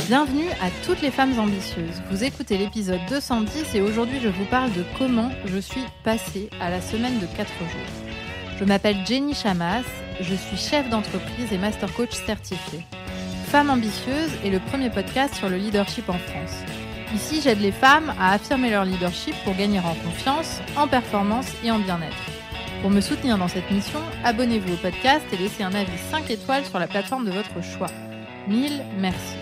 Bienvenue à toutes les femmes ambitieuses. Vous écoutez l'épisode 210 et aujourd'hui je vous parle de comment je suis passée à la semaine de 4 jours. Je m'appelle Jenny Chamas, je suis chef d'entreprise et master coach certifiée. Femme ambitieuse est le premier podcast sur le leadership en France. Ici, j'aide les femmes à affirmer leur leadership pour gagner en confiance, en performance et en bien-être. Pour me soutenir dans cette mission, abonnez-vous au podcast et laissez un avis 5 étoiles sur la plateforme de votre choix. Mille merci.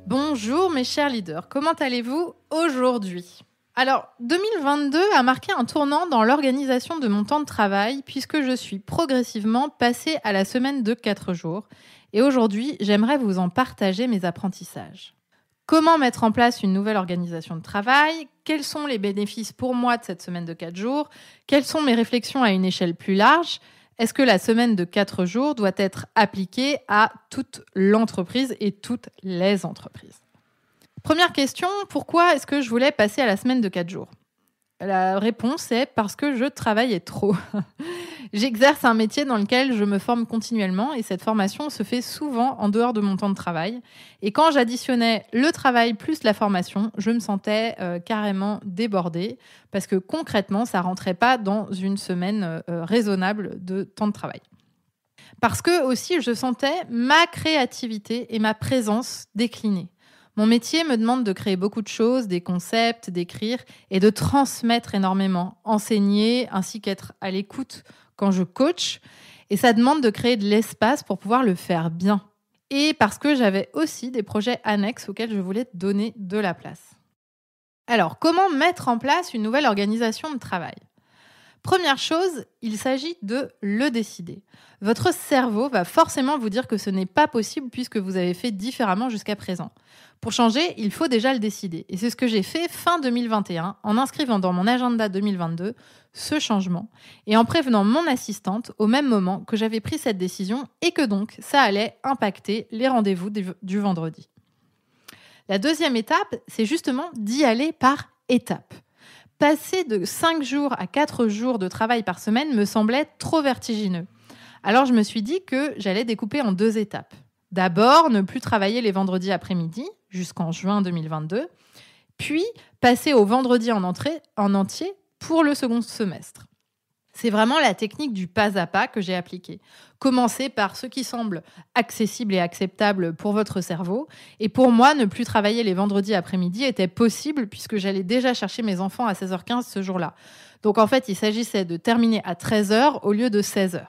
Bonjour mes chers leaders, comment allez-vous aujourd'hui ? Alors, 2022 a marqué un tournant dans l'organisation de mon temps de travail puisque je suis progressivement passée à la semaine de 4 jours. Et aujourd'hui, j'aimerais vous en partager mes apprentissages. Comment mettre en place une nouvelle organisation de travail ? Quels sont les bénéfices pour moi de cette semaine de 4 jours ? Quelles sont mes réflexions à une échelle plus large ? Est-ce que la semaine de 4 jours doit être appliquée à toute l'entreprise et toutes les entreprises ? Première question, pourquoi est-ce que je voulais passer à la semaine de 4 jours ? La réponse est parce que je travaillais trop. J'exerce un métier dans lequel je me forme continuellement et cette formation se fait souvent en dehors de mon temps de travail. Et quand j'additionnais le travail plus la formation, je me sentais carrément débordée parce que concrètement, ça rentrait pas dans une semaine raisonnable de temps de travail. Parce que aussi, je sentais ma créativité et ma présence décliner. Mon métier me demande de créer beaucoup de choses, des concepts, d'écrire et de transmettre énormément, enseigner ainsi qu'être à l'écoute quand je coach. Et ça demande de créer de l'espace pour pouvoir le faire bien. Et parce que j'avais aussi des projets annexes auxquels je voulais donner de la place. Alors, comment mettre en place une nouvelle organisation de travail ? Première chose, il s'agit de le décider. Votre cerveau va forcément vous dire que ce n'est pas possible puisque vous avez fait différemment jusqu'à présent. Pour changer, il faut déjà le décider. Et c'est ce que j'ai fait fin 2021 en inscrivant dans mon agenda 2022 ce changement et en prévenant mon assistante au même moment que j'avais pris cette décision et que donc ça allait impacter les rendez-vous du vendredi. La deuxième étape, c'est justement d'y aller par étapes. Passer de 5 jours à 4 jours de travail par semaine me semblait trop vertigineux. Alors je me suis dit que j'allais découper en 2 étapes. D'abord, ne plus travailler les vendredis après-midi jusqu'en juin 2022, puis passer au vendredi en entier pour le second semestre. C'est vraiment la technique du pas à pas que j'ai appliquée. Commencer par ce qui semble accessible et acceptable pour votre cerveau. Et pour moi, ne plus travailler les vendredis après-midi était possible puisque j'allais déjà chercher mes enfants à 16h15 ce jour-là. Donc en fait, il s'agissait de terminer à 13h au lieu de 16h.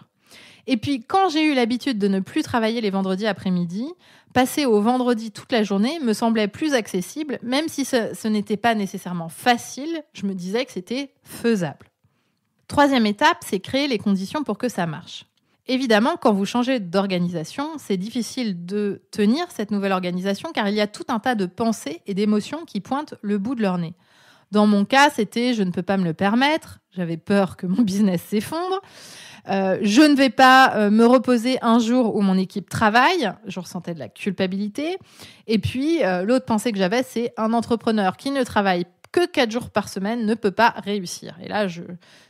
Et puis, quand j'ai eu l'habitude de ne plus travailler les vendredis après-midi, passer au vendredi toute la journée me semblait plus accessible, même si ce n'était pas nécessairement facile, je me disais que c'était faisable. Troisième étape, c'est créer les conditions pour que ça marche. Évidemment, quand vous changez d'organisation, c'est difficile de tenir cette nouvelle organisation car il y a tout un tas de pensées et d'émotions qui pointent le bout de leur nez. Dans mon cas, c'était « je ne peux pas me le permettre », j'avais peur que mon business s'effondre. Je ne vais pas me reposer un jour où mon équipe travaille. Je ressentais de la culpabilité. Et puis, l'autre pensée que j'avais, c'est un entrepreneur qui ne travaille que 4 jours par semaine ne peut pas réussir. Et là,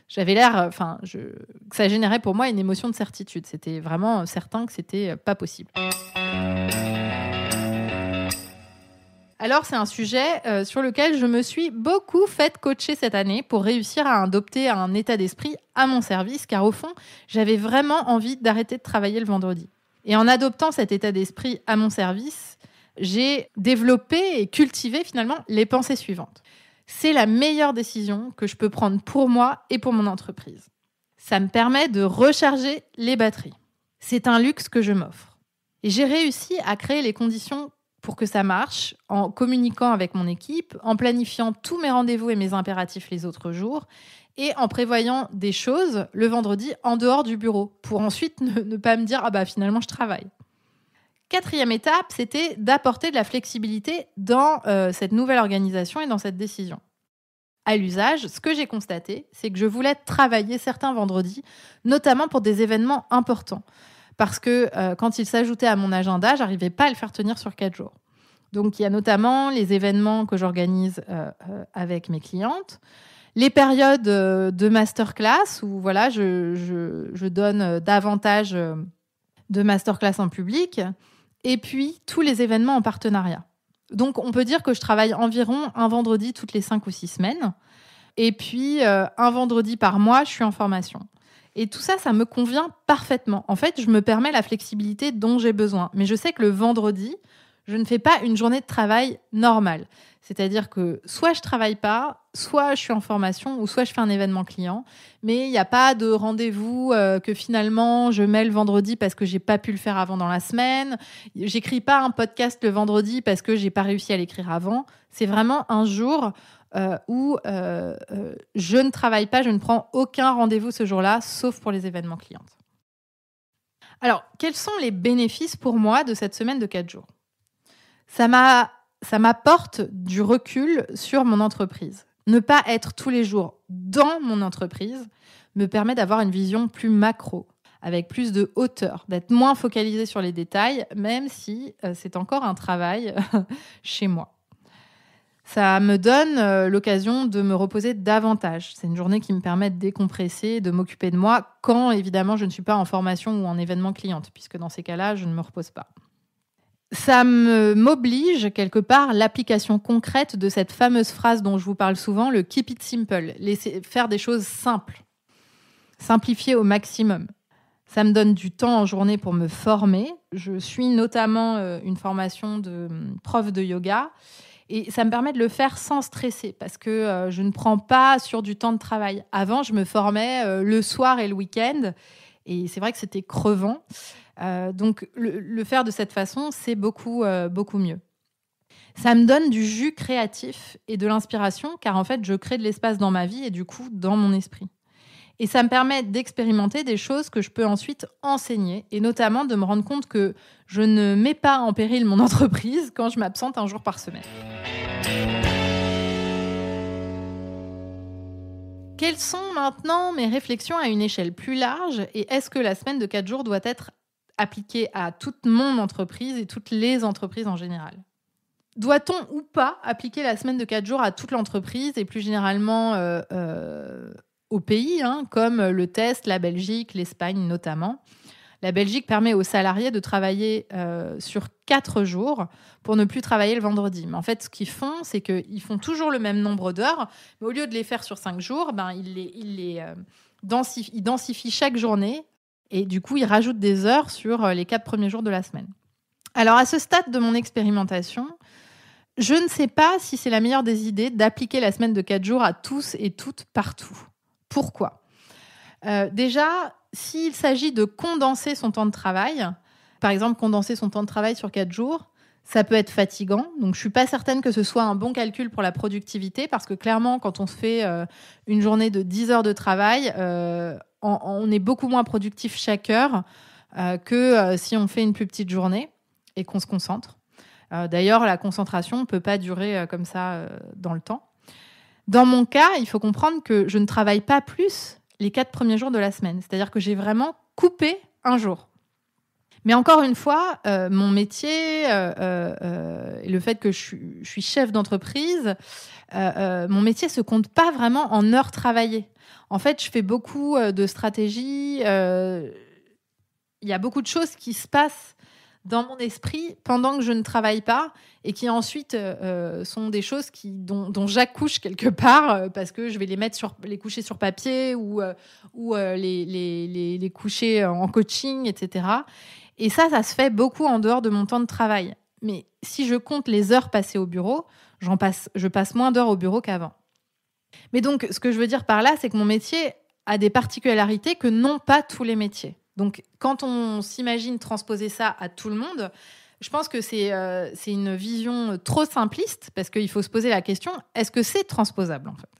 j'avais l'air, que ça générait pour moi une émotion de certitude. C'était vraiment certain que c'était pas possible. Alors, c'est un sujet sur lequel je me suis beaucoup fait coacher cette année pour réussir à adopter un état d'esprit à mon service, car au fond, j'avais vraiment envie d'arrêter de travailler le vendredi. Et en adoptant cet état d'esprit à mon service, j'ai développé et cultivé finalement les pensées suivantes. C'est la meilleure décision que je peux prendre pour moi et pour mon entreprise. Ça me permet de recharger les batteries. C'est un luxe que je m'offre. Et j'ai réussi à créer les conditions pour que ça marche, en communiquant avec mon équipe, en planifiant tous mes rendez-vous et mes impératifs les autres jours, et en prévoyant des choses le vendredi en dehors du bureau, pour ensuite ne pas me dire « ah bah finalement je travaille ». Quatrième étape, c'était d'apporter de la flexibilité dans cette nouvelle organisation et dans cette décision. À l'usage, ce que j'ai constaté, c'est que je voulais travailler certains vendredis, notamment pour des événements importants. Parce que quand il s'ajoutait à mon agenda, je n'arrivais pas à le faire tenir sur 4 jours. Donc, il y a notamment les événements que j'organise avec mes clientes, les périodes de masterclass où voilà, je donne davantage de masterclass en public Et puis, tous les événements en partenariat. Donc, on peut dire que je travaille environ un vendredi toutes les 5 ou 6 semaines. Et puis, un vendredi par mois, je suis en formation. Et tout ça, ça me convient parfaitement. En fait, je me permets la flexibilité dont j'ai besoin. Mais je sais que le vendredi, je ne fais pas une journée de travail normale. C'est-à-dire que soit je travaille pas, soit je suis en formation, ou soit je fais un événement client. Mais il n'y a pas de rendez-vous que finalement je mets le vendredi parce que j'ai pas pu le faire avant dans la semaine. J'écris pas un podcast le vendredi parce que j'ai pas réussi à l'écrire avant. C'est vraiment un jour où je ne travaille pas, je ne prends aucun rendez-vous ce jour-là, sauf pour les événements clients. Alors, quels sont les bénéfices pour moi de cette semaine de 4 jours ? Ça m'apporte du recul sur mon entreprise. Ne pas être tous les jours dans mon entreprise me permet d'avoir une vision plus macro, avec plus de hauteur, d'être moins focalisé sur les détails, même si c'est encore un travail chez moi. Ça me donne l'occasion de me reposer davantage. C'est une journée qui me permet de décompresser, de m'occuper de moi, quand évidemment je ne suis pas en formation ou en événement client, puisque dans ces cas-là, je ne me repose pas. Ça m'oblige, quelque part, l'application concrète de cette fameuse phrase dont je vous parle souvent, le « keep it simple », faire des choses simples, simplifier au maximum. Ça me donne du temps en journée pour me former. Je suis notamment une formation de prof de yoga et ça me permet de le faire sans stresser parce que je ne prends pas sur du temps de travail. Avant, je me formais le soir et le week-end et c'est vrai que c'était crevant. Donc, le faire de cette façon, c'est beaucoup mieux. Ça me donne du jus créatif et de l'inspiration, car en fait, je crée de l'espace dans ma vie et du coup, dans mon esprit. Et ça me permet d'expérimenter des choses que je peux ensuite enseigner, et notamment de me rendre compte que je ne mets pas en péril mon entreprise quand je m'absente un jour par semaine. Quelles sont maintenant mes réflexions à une échelle plus large et est-ce que la semaine de 4 jours doit être appliquée à toute mon entreprise et toutes les entreprises en général ? Doit-on ou pas appliquer la semaine de 4 jours à toute l'entreprise et plus généralement aux pays, comme le test, la Belgique, l'Espagne notamment ? La Belgique permet aux salariés de travailler sur 4 jours pour ne plus travailler le vendredi. Mais en fait, ce qu'ils font, c'est qu'ils font toujours le même nombre d'heures, mais au lieu de les faire sur 5 jours, ils densifient chaque journée et du coup, ils rajoutent des heures sur les 4 premiers jours de la semaine. Alors, à ce stade de mon expérimentation, je ne sais pas si c'est la meilleure des idées d'appliquer la semaine de 4 jours à tous et toutes partout. Pourquoi ? Déjà, s'il s'agit de condenser son temps de travail, par exemple, condenser son temps de travail sur 4 jours, ça peut être fatigant. Donc, je ne suis pas certaine que ce soit un bon calcul pour la productivité parce que clairement, quand on se fait une journée de 10 heures de travail, on est beaucoup moins productif chaque heure que si on fait une plus petite journée et qu'on se concentre. D'ailleurs, la concentration ne peut pas durer comme ça dans le temps. Dans mon cas, il faut comprendre que je ne travaille pas plus les 4 premiers jours de la semaine. C'est-à-dire que j'ai vraiment coupé un jour. Mais encore une fois, mon métier, et le fait que je suis chef d'entreprise, mon métier ne se compte pas vraiment en heures travaillées. En fait, je fais beaucoup de stratégies. Il y a beaucoup de choses qui se passent dans mon esprit pendant que je ne travaille pas et qui ensuite sont des choses dont j'accouche quelque part parce que je vais les coucher sur papier ou les coucher en coaching, etc. Et ça se fait beaucoup en dehors de mon temps de travail. Mais si je compte les heures passées au bureau, je passe moins d'heures au bureau qu'avant. Mais donc, ce que je veux dire par là, c'est que mon métier a des particularités que n'ont pas tous les métiers. Donc, quand on s'imagine transposer ça à tout le monde, je pense que c'est une vision trop simpliste parce qu'il faut se poser la question, est-ce que c'est transposable en fait ?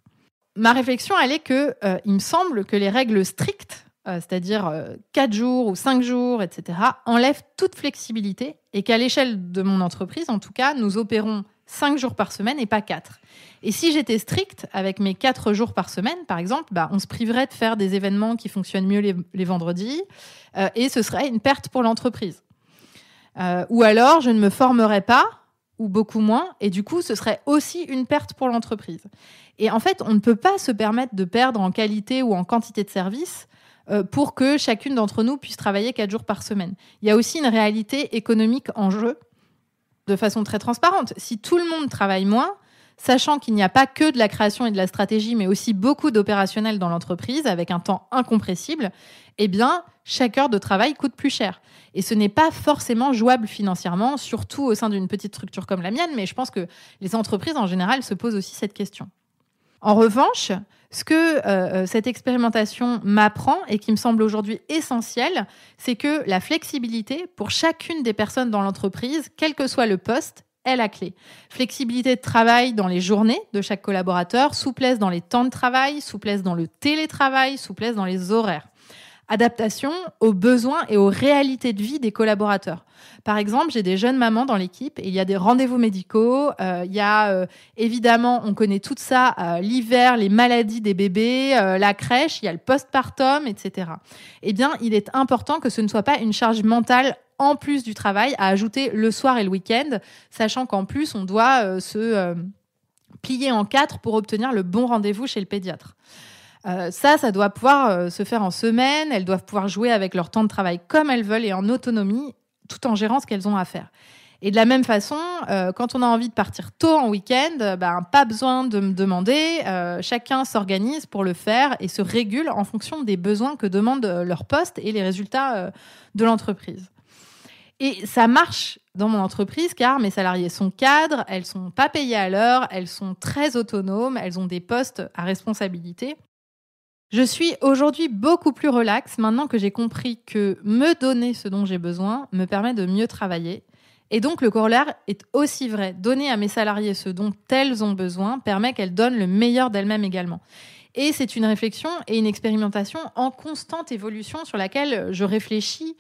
Ma réflexion, elle est que il me semble que les règles strictes, c'est-à-dire 4 jours ou 5 jours, etc., enlèvent toute flexibilité et qu'à l'échelle de mon entreprise, en tout cas, nous opérons 5 jours par semaine et pas 4. Et si j'étais stricte avec mes 4 jours par semaine, par exemple, on se priverait de faire des événements qui fonctionnent mieux les vendredis et ce serait une perte pour l'entreprise. Ou alors, je ne me formerais pas ou beaucoup moins et du coup, ce serait aussi une perte pour l'entreprise. Et en fait, on ne peut pas se permettre de perdre en qualité ou en quantité de services pour que chacune d'entre nous puisse travailler 4 jours par semaine. Il y a aussi une réalité économique en jeu de façon très transparente. Si tout le monde travaille moins, sachant qu'il n'y a pas que de la création et de la stratégie, mais aussi beaucoup d'opérationnel dans l'entreprise avec un temps incompressible, eh bien, chaque heure de travail coûte plus cher. Et ce n'est pas forcément jouable financièrement, surtout au sein d'une petite structure comme la mienne, mais je pense que les entreprises en général se posent aussi cette question. En revanche, ce que cette expérimentation m'apprend et qui me semble aujourd'hui essentiel, c'est que la flexibilité pour chacune des personnes dans l'entreprise, quel que soit le poste, est la clé. Flexibilité de travail dans les journées de chaque collaborateur, souplesse dans les temps de travail, souplesse dans le télétravail, souplesse dans les horaires. Adaptation aux besoins et aux réalités de vie des collaborateurs. Par exemple, j'ai des jeunes mamans dans l'équipe et il y a des rendez-vous médicaux. Il y a évidemment, on connaît tout ça, l'hiver, les maladies des bébés, la crèche, il y a le postpartum, etc. Eh bien, il est important que ce ne soit pas une charge mentale en plus du travail à ajouter le soir et le week-end, sachant qu'en plus, on doit se plier en 4 pour obtenir le bon rendez-vous chez le pédiatre. Ça doit pouvoir se faire en semaine. Elles doivent pouvoir jouer avec leur temps de travail comme elles veulent et en autonomie, tout en gérant ce qu'elles ont à faire. Et de la même façon, quand on a envie de partir tôt en week-end, pas besoin de me demander. Chacun s'organise pour le faire et se régule en fonction des besoins que demande leur poste et les résultats de l'entreprise. Et ça marche dans mon entreprise car mes salariés sont cadres, elles sont pas payées à l'heure, elles sont très autonomes, elles ont des postes à responsabilité. Je suis aujourd'hui beaucoup plus relaxe maintenant que j'ai compris que me donner ce dont j'ai besoin me permet de mieux travailler. Et donc, le corollaire est aussi vrai. Donner à mes salariés ce dont elles ont besoin permet qu'elles donnent le meilleur d'elles-mêmes également. Et c'est une réflexion et une expérimentation en constante évolution sur laquelle je réfléchis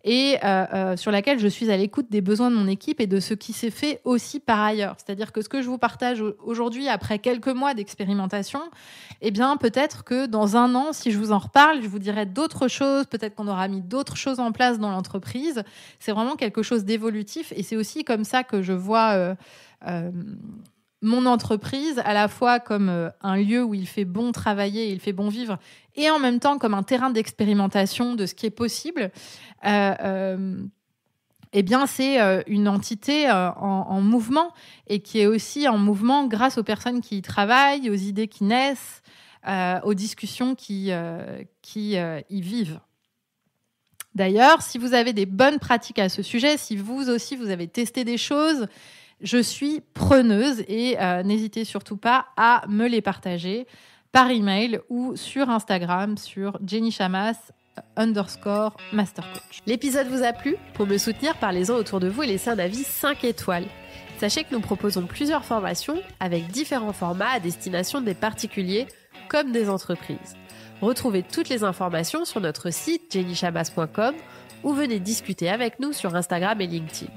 et sur laquelle je suis à l'écoute des besoins de mon équipe et de ce qui s'est fait aussi par ailleurs. C'est-à-dire que ce que je vous partage aujourd'hui, après quelques mois d'expérimentation, eh bien, peut-être que dans un an, si je vous en reparle, je vous dirai d'autres choses, peut-être qu'on aura mis d'autres choses en place dans l'entreprise. C'est vraiment quelque chose d'évolutif et c'est aussi comme ça que je vois mon entreprise, à la fois comme un lieu où il fait bon travailler, il fait bon vivre, et en même temps comme un terrain d'expérimentation de ce qui est possible. Eh bien, c'est une entité en mouvement et qui est aussi en mouvement grâce aux personnes qui y travaillent, aux idées qui naissent, aux discussions qui y vivent. D'ailleurs, si vous avez des bonnes pratiques à ce sujet, si vous aussi vous avez testé des choses, je suis preneuse et n'hésitez surtout pas à me les partager par email ou sur Instagram sur jennychamas_mastercoach. L'épisode vous a plu ? Pour me soutenir, parlez-en autour de vous et laissez un avis 5 étoiles. Sachez que nous proposons plusieurs formations avec différents formats à destination des particuliers comme des entreprises. Retrouvez toutes les informations sur notre site jennychamas.com ou venez discuter avec nous sur Instagram et LinkedIn.